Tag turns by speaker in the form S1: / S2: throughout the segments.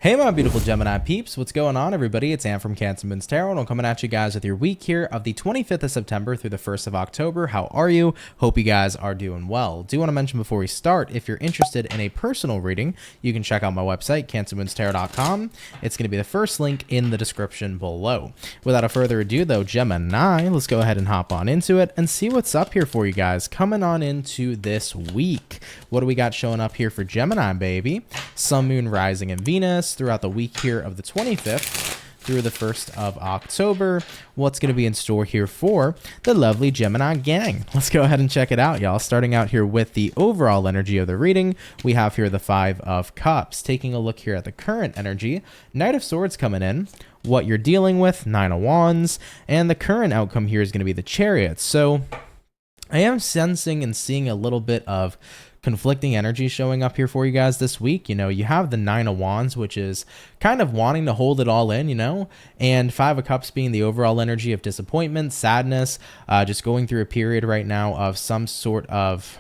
S1: Hey my beautiful Gemini peeps, what's going on everybody? It's Ann from CancerMoonsTarot and I'm coming at you guys with your week here of the 25th of September through the 1st of October. How are you? Hope you guys are doing well. Do want to mention before we start, if you're interested in a personal reading, you can check out my website, CancerMoonsTarot.com. It's going to be the first link in the description below. Without a further ado though, Gemini, let's go ahead and hop on into it and see what's up here for you guys coming on into this week. What do we got showing up here for Gemini, baby? Sun, Moon, Rising, and Venus throughout the week here of the 25th through the 1st of October. What's going to be in store here for the lovely Gemini gang? Let's go ahead and check it out, y'all. Starting out here with the overall energy of the reading, we have here the 5 of Cups. Taking a look here at the current energy, Knight of Swords coming in, what you're dealing with, 9 of Wands, and the current outcome here is going to be the Chariot. So I am sensing and seeing a little bit of conflicting energy showing up here for you guys this week. You know, you have the 9 of Wands, which is kind of wanting to hold it all in, you know, and 5 of Cups being the overall energy of disappointment, sadness, just going through a period right now of some sort of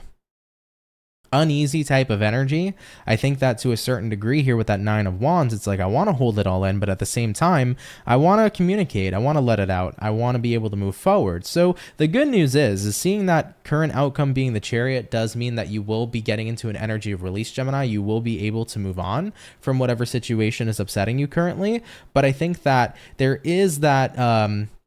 S1: uneasy type of energy. I think that to a certain degree here with that 9 of Wands, it's like I want to hold it all in, but at the same time, I want to communicate. I want to let it out. I want to be able to move forward. So the good news is seeing that current outcome being the Chariot does mean that you will be getting into an energy of release, Gemini. You will be able to move on from whatever situation is upsetting you currently. But I think that there is that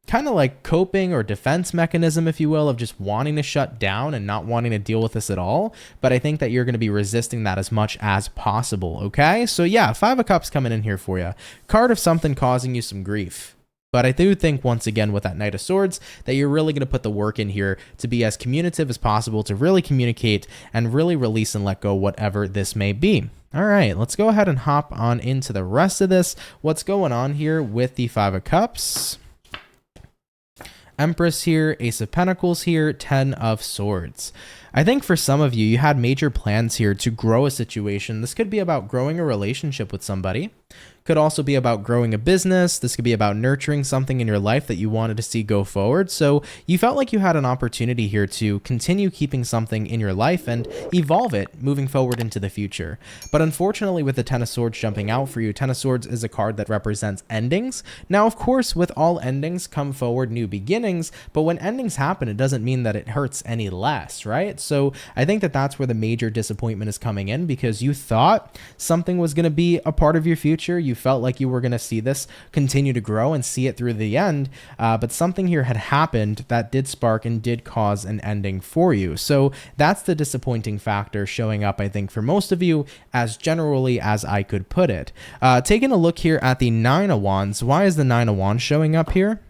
S1: kind of like coping or defense mechanism, if you will, of just wanting to shut down and not wanting to deal with this at all. But I think that you're going to be resisting that as much as possible. Okay, so yeah, 5 of Cups coming in here for you. Card of something causing you some grief. But I do think, once again, with that Knight of Swords, that you're really going to put the work in here to be as communicative as possible, to really communicate and really release and let go whatever this may be. All right, let's go ahead and hop on into the rest of this. What's going on here with the 5 of Cups? Empress here, Ace of Pentacles here, 10 of Swords. I think for some of you, you had major plans here to grow a situation. This could be about growing a relationship with somebody. Could also be about growing a business. This could be about nurturing something in your life that you wanted to see go forward. So you felt like you had an opportunity here to continue keeping something in your life and evolve it moving forward into the future. But unfortunately, with the 10 of Swords jumping out for you, 10 of Swords is a card that represents endings. Now, of course, with all endings come forward new beginnings, but when endings happen, it doesn't mean that it hurts any less, right? So I think that that's where the major disappointment is coming in, because you thought something was going to be a part of your future. You felt like you were going to see this continue to grow and see it through the end, but something here had happened that did spark and did cause an ending for you. So that's the disappointing factor showing up, I think, for most of you, as generally as I could put it. Taking a look here at the 9 of Wands, why is the 9 of Wands showing up here?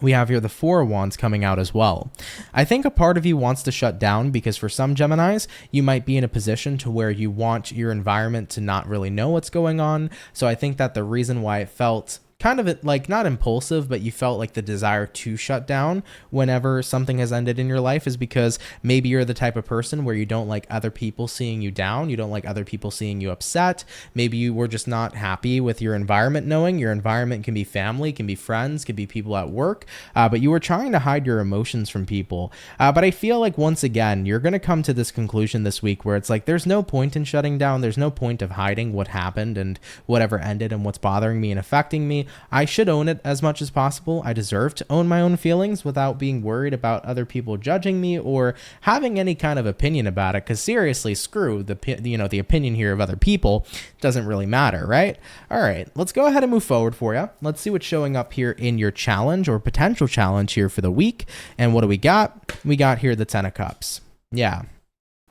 S1: We have here the 4 of Wands coming out as well. I think a part of you wants to shut down because for some Geminis, you might be in a position to where you want your environment to not really know what's going on. So I think that the reason why it felt kind of like not impulsive, but you felt like the desire to shut down whenever something has ended in your life is because maybe you're the type of person where you don't like other people seeing you down. You don't like other people seeing you upset. Maybe you were just not happy with your environment, knowing your environment can be family, can be friends, can be people at work, but you were trying to hide your emotions from people. But I feel like once again, you're going to come to this conclusion this week where it's like, there's no point in shutting down. There's no point of hiding what happened and whatever ended and what's bothering me and affecting me. I should own it as much as possible. I deserve to own my own feelings without being worried about other people judging me or having any kind of opinion about it. Because seriously, screw the opinion here of other people. It doesn't really matter, right? All right, let's go ahead and move forward for you. Let's see what's showing up here in your challenge or potential challenge here for the week. And what do we got? We got here the 10 of Cups. Yeah.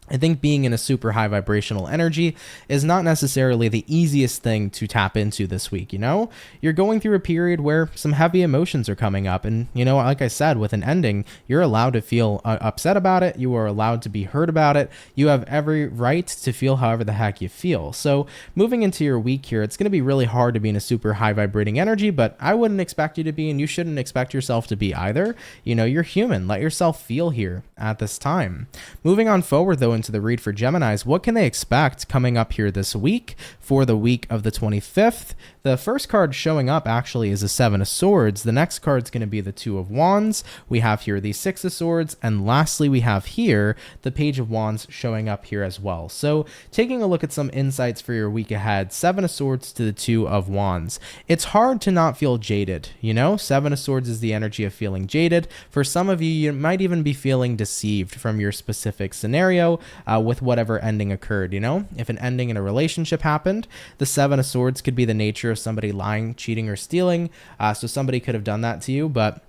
S1: I think being in a super high vibrational energy is not necessarily the easiest thing to tap into this week. You know, you're going through a period where some heavy emotions are coming up. And, you know, like I said, with an ending, you're allowed to feel upset about it. You are allowed to be hurt about it. You have every right to feel however the heck you feel. So moving into your week here, it's going to be really hard to be in a super high vibrating energy, but I wouldn't expect you to be, and you shouldn't expect yourself to be either. You know, you're human. Let yourself feel here at this time. Moving on forward, though, in into the read for Geminis, what can they expect coming up here this week for the week of the 25th? The first card showing up actually is a Seven of Swords. The next card is going to be the Two of Wands. We have here the Six of Swords. And lastly, we have here the Page of Wands showing up here as well. So taking a look at some insights for your week ahead, Seven of Swords to the Two of Wands. It's hard to not feel jaded, you know? Seven of Swords is the energy of feeling jaded. For some of you, you might even be feeling deceived from your specific scenario with whatever ending occurred, you know? If an ending in a relationship happened, the Seven of Swords could be the nature of somebody lying, cheating, or stealing. So somebody could have done that to you, but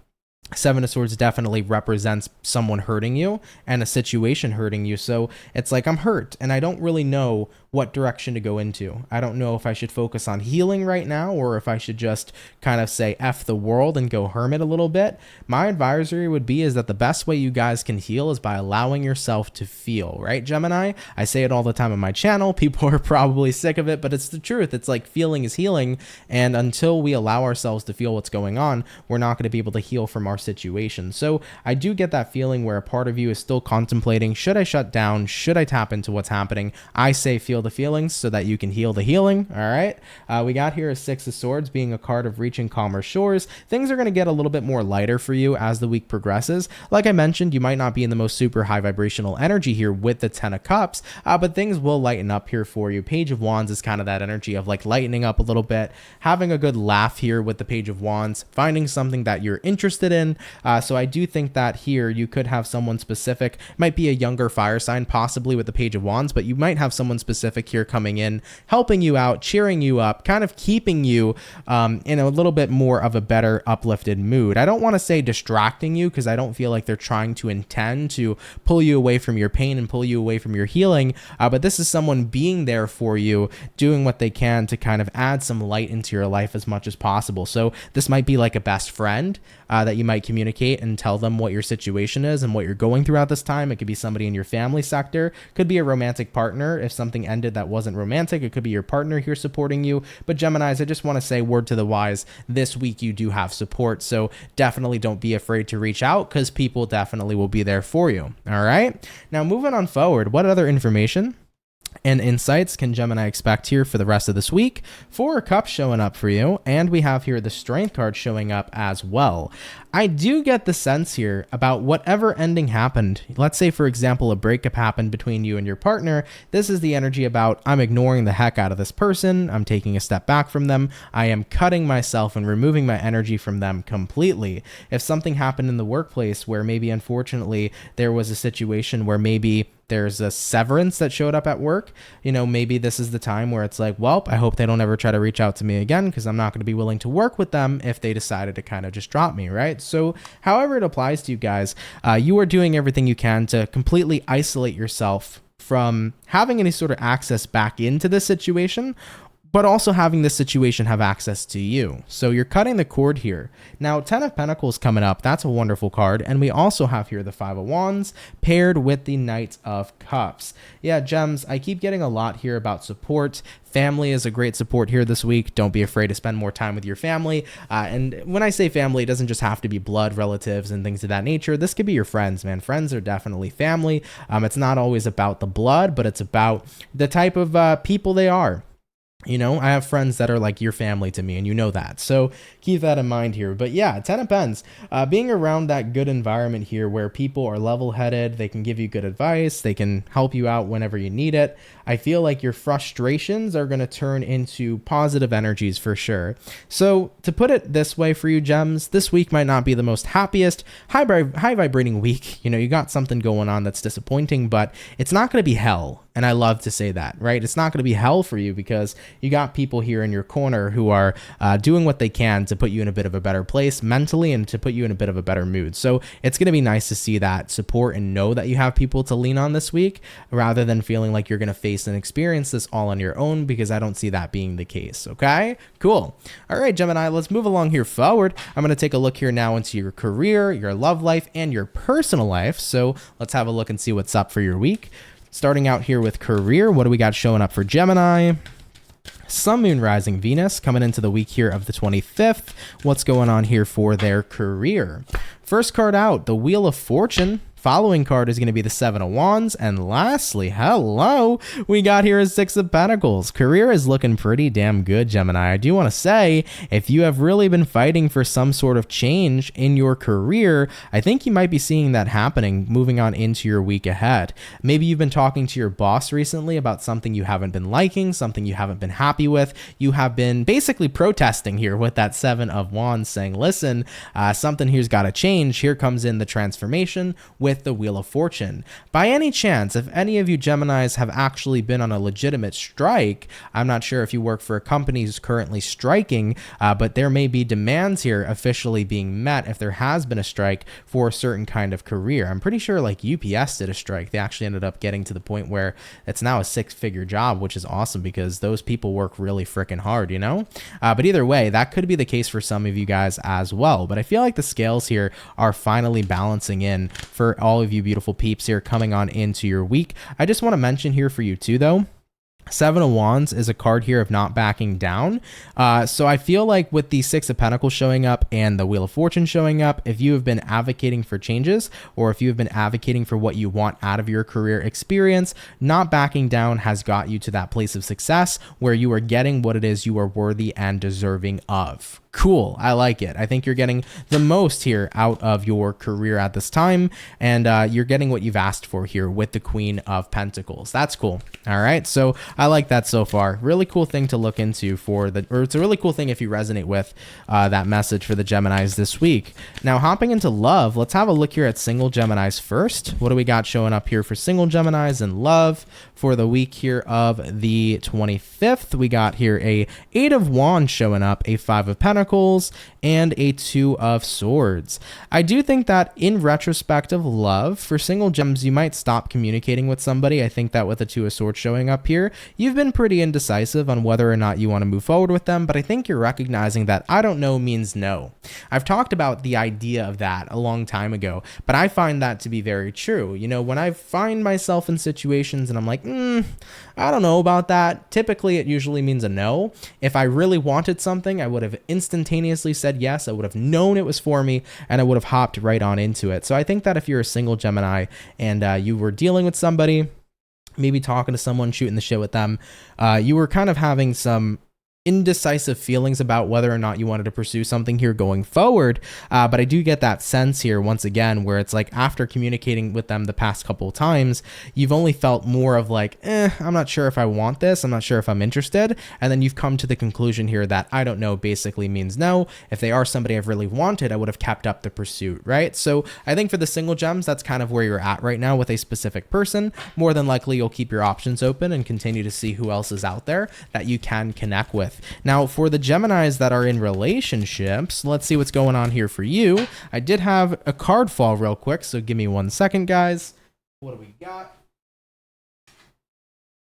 S1: Seven of Swords definitely represents someone hurting you and a situation hurting you. So it's like, I'm hurt and I don't really know what direction to go into. I don't know if I should focus on healing right now or if I should just kind of say F the world and go hermit a little bit. My advisory would be is that the best way you guys can heal is by allowing yourself to feel, right, Gemini? I say it all the time on my channel. People are probably sick of it, but it's the truth. It's like feeling is healing. And until we allow ourselves to feel what's going on, we're not going to be able to heal from our situation. So I do get that feeling where a part of you is still contemplating, should I shut down? Should I tap into what's happening? I say feel the feelings so that you can heal the healing. All right. We got here a Six of Swords being a card of reaching calmer shores. Things are going to get a little bit more lighter for you as the week progresses. Like I mentioned, you might not be in the most super high vibrational energy here with the Ten of Cups, but things will lighten up here for you. Page of Wands is kind of that energy of like lightening up a little bit, having a good laugh here with the Page of Wands, finding something that you're interested in. So I do think that here you could have someone specific, might be a younger fire sign possibly with the Page of Wands, but you might have someone specific here coming in, helping you out, cheering you up, kind of keeping you in a little bit more of a better uplifted mood. I don't want to say distracting you because I don't feel like they're trying to intend to pull you away from your pain and pull you away from your healing, but this is someone being there for you, doing what they can to kind of add some light into your life as much as possible. So this might be like a best friend that you might communicate and tell them what your situation is and what you're going through at this time. It could be somebody in your family sector, could be a romantic partner. If something ended that wasn't romantic, it could be your partner here supporting you. But Geminis, I just want to say word to the wise, this week you do have support. So definitely don't be afraid to reach out because people definitely will be there for you. All right. Now moving on forward, what other information and insights can Gemini expect here for the rest of this week? Four of Cups showing up for you, and we have here the Strength card showing up as well. I do get the sense here about whatever ending happened. Let's say, for example, a breakup happened between you and your partner. This is the energy about I'm ignoring the heck out of this person. I'm taking a step back from them. I am cutting myself and removing my energy from them completely. If something happened in the workplace where maybe unfortunately there was a situation where maybe there's a severance that showed up at work, you know, maybe this is the time where it's like, well, I hope they don't ever try to reach out to me again because I'm not going to be willing to work with them if they decided to kind of just drop me, right? So however it applies to you guys, you are doing everything you can to completely isolate yourself from having any sort of access back into this situation, but also having this situation have access to you. So you're cutting the cord here. Now, 10 of Pentacles coming up. That's a wonderful card. And we also have here the Five of Wands paired with the Knight of Cups. Yeah, Gems, I keep getting a lot here about support. Family is a great support here this week. Don't be afraid to spend more time with your family. And when I say family, it doesn't just have to be blood relatives and things of that nature. This could be your friends, man. Friends are definitely family. It's not always about the blood, but it's about the type of people they are. You know, I have friends that are like your family to me, and you know that. So keep that in mind here. But yeah, 10 of Pens, being around that good environment here where people are level-headed, they can give you good advice, they can help you out whenever you need it. I feel like your frustrations are going to turn into positive energies for sure. So to put it this way for you, Gems, this week might not be the most happiest, high vibrating week. You know, you got something going on that's disappointing, but it's not going to be hell. And I love to say that, right? It's not going to be hell for you because you got people here in your corner who are doing what they can to put you in a bit of a better place mentally and to put you in a bit of a better mood. So it's going to be nice to see that support and know that you have people to lean on this week rather than feeling like you're going to face and experience this all on your own, because I don't see that being the case. Okay, cool. All right, Gemini, let's move along here forward. I'm going to take a look here now into your career, your love life, and your personal life. So let's have a look and see what's up for your week. Starting out here with career, what do we got showing up for Gemini? Sun, Moon, Rising, Venus coming into the week here of the 25th. What's going on here for their career? First card out, the Wheel of Fortune. following card is going to be the Seven of Wands. And lastly, hello, we got here a Six of Pentacles. Career is looking pretty damn good, Gemini. I do want to say, if you have really been fighting for some sort of change in your career, I think you might be seeing that happening moving on into your week ahead. Maybe you've been talking to your boss recently about something you haven't been liking, something you haven't been happy with. You have been basically protesting here with that Seven of Wands, saying, listen, something here's got to change. Here comes in the transformation with the Wheel of Fortune. By any chance, if any of you Geminis have actually been on a legitimate strike, I'm not sure if you work for a company who's currently striking, but there may be demands here officially being met if there has been a strike for a certain kind of career. I'm pretty sure like UPS did a strike. They actually ended up getting to the point where it's now a six-figure job, which is awesome because those people work really freaking hard, you know? But either way, that could be the case for some of you guys as well. But I feel like the scales here are finally balancing in for all of you beautiful peeps here coming on into your week. I just want to mention here for you too, though, Seven of Wands is a card here of not backing down. So I feel like with the Six of Pentacles showing up and the Wheel of Fortune showing up, if you have been advocating for changes or if you have been advocating for what you want out of your career experience, not backing down has got you to that place of success where you are getting what it is you are worthy and deserving of. Cool. I like it. I think you're getting the most here out of your career at this time, and you're getting what you've asked for here with the Queen of Pentacles. That's cool. All right. So I like that so far. Really cool thing to look into it's a really cool thing if you resonate with that message for the Geminis this week. Now, hopping into love, let's have a look here at single Geminis first. What do we got showing up here for single Geminis in love for the week here of the 25th? We got here a Eight of Wands showing up, a Five of Pentacles, and a Two of Swords. I do think that in retrospect of love, for single gems, you might stop communicating with somebody. I think that with the Two of Swords showing up here, you've been pretty indecisive on whether or not you want to move forward with them, but I think you're recognizing that I don't know means no. I've talked about the idea of that a long time ago, but I find that to be very true. You know, when I find myself in situations and I'm like, I don't know about that, typically it usually means a no. If I really wanted something, I would have instantaneously said yes. I would have known it was for me and I would have hopped right on into it. So I think that if you're a single Gemini and you were dealing with somebody, maybe talking to someone, shooting the shit with them, you were kind of having some indecisive feelings about whether or not you wanted to pursue something here going forward. But I do get that sense here once again, where it's like after communicating with them the past couple of times, you've only felt more of like, I'm not sure if I want this. I'm not sure if I'm interested. And then you've come to the conclusion here that I don't know basically means no. If they are somebody I've really wanted, I would have kept up the pursuit, right? So I think for the single gems, that's kind of where you're at right now with a specific person. More than likely, you'll keep your options open and continue to see who else is out there that you can connect with. Now, for the Geminis that are in relationships, let's see what's going on here for you. I did have a card fall real quick, so give me 1 second, guys. What do we got?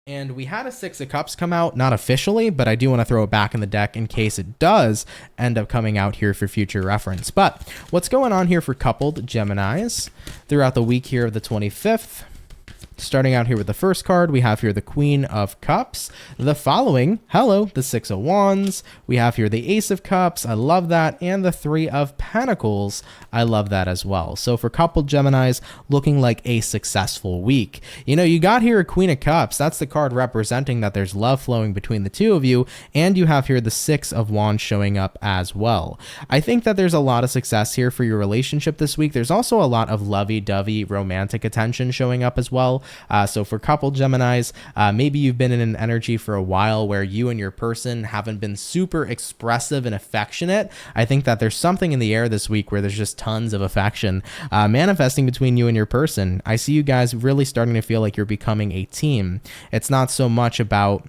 S1: And we had a Six of Cups come out, not officially, but I do want to throw it back in the deck in case it does end up coming out here for future reference. But what's going on here for coupled Geminis throughout the week here of the 25th? Starting out here with the first card, we have here the Queen of Cups. The following, the Six of Wands. We have here the Ace of Cups. I love that. And the Three of Pentacles. I love that as well. So for coupled Geminis, looking like a successful week. You know, you got here a Queen of Cups. That's the card representing that there's love flowing between the two of you. And you have here the Six of Wands showing up as well. I think that there's a lot of success here for your relationship this week. There's also a lot of lovey-dovey romantic attention showing up as well. So for coupled Geminis, maybe you've been in an energy for a while where you and your person haven't been super expressive and affectionate. I think that there's something in the air this week where there's just tons of affection manifesting between you and your person. I see you guys really starting to feel like you're becoming a team. It's not so much about,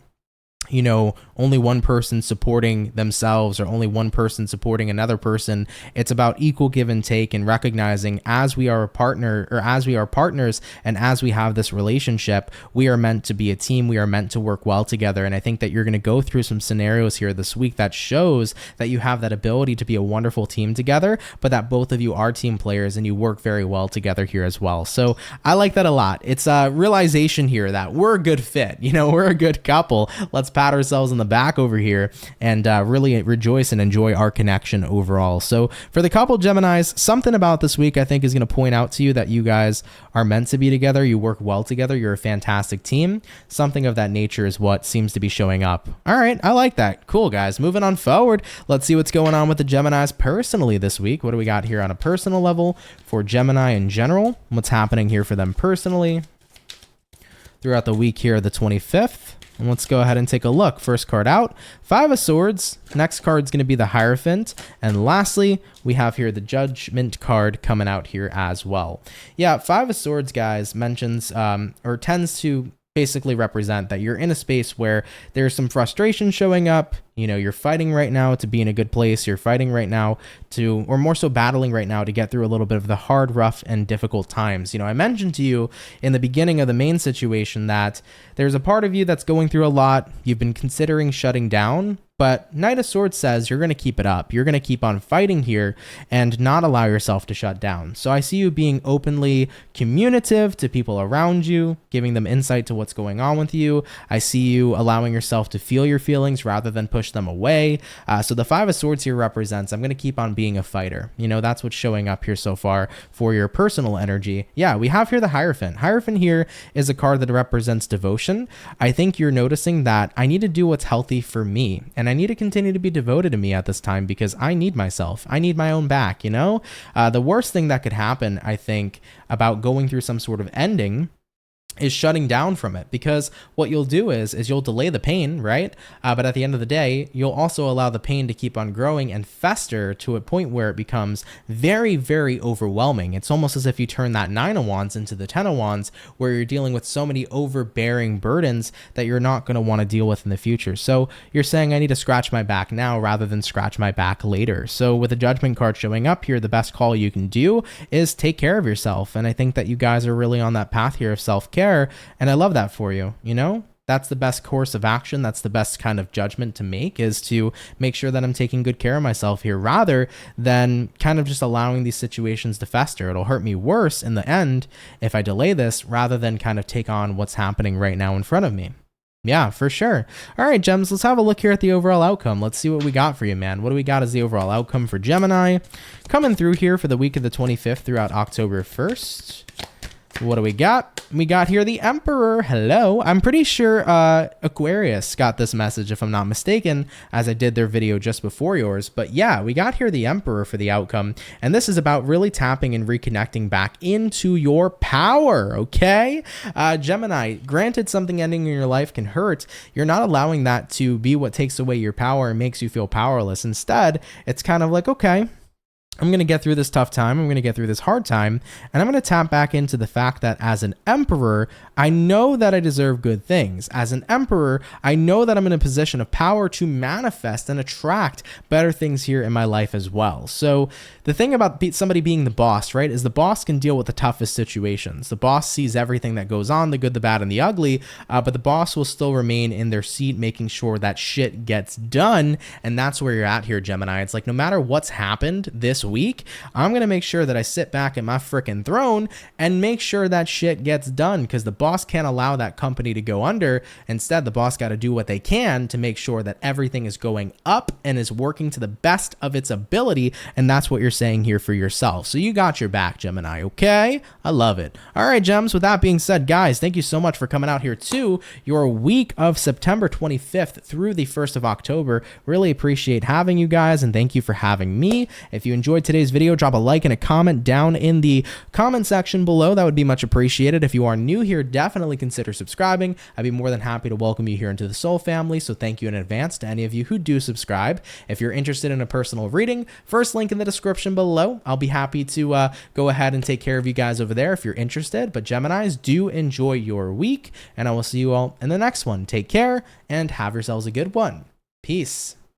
S1: you know, only one person supporting themselves or only one person supporting another person. It's about equal give and take and recognizing as we are a partner or as we are partners and as we have this relationship, we are meant to be a team. We are meant to work well together. And I think that you're going to go through some scenarios here this week that shows that you have that ability to be a wonderful team together, but that both of you are team players and you work very well together here as well. So I like that a lot. It's a realization here that we're a good fit. You know, we're a good couple. Let's pat ourselves in the back over here and really rejoice and enjoy our connection overall. So for the couple Geminis, something about this week I think is going to point out to you that you guys are meant to be together. You work well together. You're a fantastic team. Something of that nature is what seems to be showing up. All right, I like that. Cool, guys. Moving on forward, let's see what's going on with the Geminis personally this week. What do we got here on a personal level for Gemini in general? What's happening here for them personally throughout the week here, the 25th? And let's go ahead and take a look. First card out, Five of Swords. Next card is going to be the Hierophant. And lastly, we have here the Judgment card coming out here as well. Yeah, Five of Swords, guys, mentions or tends to basically represent that you're in a space where there's some frustration showing up. You know, you're fighting right now to be in a good place. You're fighting right now to, or more so battling right now to get through a little bit of the hard, rough, and difficult times. You know, I mentioned to you in the beginning of the main situation that there's a part of you that's going through a lot. You've been considering shutting down, but Knight of Swords says you're going to keep it up. You're going to keep on fighting here and not allow yourself to shut down. So I see you being openly communicative to people around you, giving them insight to what's going on with you. I see you allowing yourself to feel your feelings rather than push them away. So the Five of Swords here represents I'm going to keep on being a fighter. You know, that's what's showing up here so far for your personal energy. Yeah, we have here the Hierophant. Hierophant here is a card that represents devotion. I think you're noticing that I need to do what's healthy for me. And I need to continue to be devoted to me at this time because I need myself. I need my own back, you know? The worst thing that could happen, I think, about going through some sort of ending is shutting down from it, because what you'll do is you'll delay the pain, right? But at the end of the day, you'll also allow the pain to keep on growing and fester to a point where it becomes very, very overwhelming. It's almost as if you turn that 9 of Wands into the 10 of Wands, where you're dealing with so many overbearing burdens that you're not going to want to deal with in the future. So you're saying I need to scratch my back now rather than scratch my back later. So with the Judgment card showing up here, the best call you can do is take care of yourself. And I think that you guys are really on that path here of self-care. And I love that for you. You know, that's the best course of action. That's the best kind of judgment to make, is to make sure that I'm taking good care of myself here rather than kind of just allowing these situations to fester. It'll hurt me worse in the end if I delay this rather than kind of take on what's happening right now in front of me. Yeah, for sure. All right, Gems, let's have a look here at the overall outcome. Let's see what we got for you, man. What do we got as the overall outcome for Gemini? Coming through here for the week of the 25th throughout October 1st. What do we got? We got here the Emperor. Hello. I'm pretty sure Aquarius got this message, if I'm not mistaken, as I did their video just before yours. But yeah, we got here the Emperor for the outcome. And this is about really tapping and reconnecting back into your power, okay? Gemini, granted something ending in your life can hurt. You're not allowing that to be what takes away your power and makes you feel powerless. Instead, it's kind of like, okay, I'm going to get through this tough time. I'm going to get through this hard time. And I'm going to tap back into the fact that as an emperor, I know that I deserve good things. As an emperor, I know that I'm in a position of power to manifest and attract better things here in my life as well. So the thing about somebody being the boss, right, is the boss can deal with the toughest situations. The boss sees everything that goes on, the good, the bad, and the ugly, but the boss will still remain in their seat, making sure that shit gets done. And that's where you're at here, Gemini. It's like, no matter what's happened this week, I'm going to make sure that I sit back in my freaking throne and make sure that shit gets done, because the boss can't allow that company to go under. Instead, the boss got to do what they can to make sure that everything is going up and is working to the best of its ability. And that's what you're saying here for yourself. So you got your back, Gemini. Okay. I love it. All right, Gems. With that being said, guys, thank you so much for coming out here to your week of September 25th through the 1st of October. Really appreciate having you guys, and thank you for having me. If you enjoyed today's video, drop a like and a comment down in the comment section below. That would be much appreciated. If you are new here, definitely consider subscribing. I'd be more than happy to welcome you here into the Soul family. So thank you in advance to any of you who do subscribe. If you're interested in a personal reading, first link in the description below. I'll be happy to go ahead and take care of you guys over there if you're interested. But Geminis, do enjoy your week, and I will see you all in the next one. Take care and have yourselves a good one. Peace.